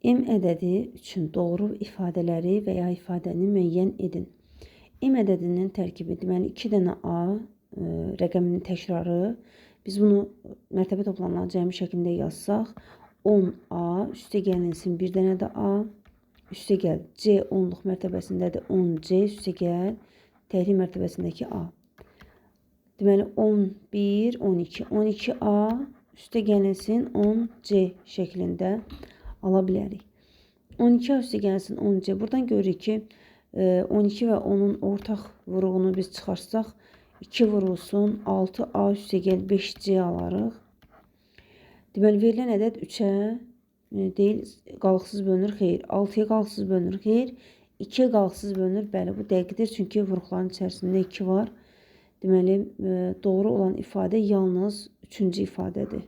M ədədi üçün doğru ifadələri və ya ifadəni müəyyən edin. M ədədinin tərkibi, deməli 2 dənə A rəqəminin təkrarı. Biz bunu mərtəbə toplamlarını cəmi şəklində yazsaq, 10A üstə gəlinsin 1 dənə də A, üstə gəl C onluq mərtəbəsindədir 10C, üstə gəl təklik mərtəbəsindəki A. Deməli 11, 12, 12A üstə gəlinsin 10C şəklində ala bilərik. 12A üstə gəlsin 10C. Buradan görürük ki, 12 və 10'un ortaq vuruğunu biz çıxarsaq, 2 vurulsun 6A üstə gəl 5C alarıq. Deməli, verilən ədəd 3'ə deyil, qalıqsız bölünür, xeyr. 6'ya qalıqsız bölünür, xeyr. 2'yə qalıqsız bölünür, bəli, bu dəqiqdir. Çünki vuruqların içərisində 2 var. Deməli, doğru olan ifadə yalnız 3-cü ifadədir.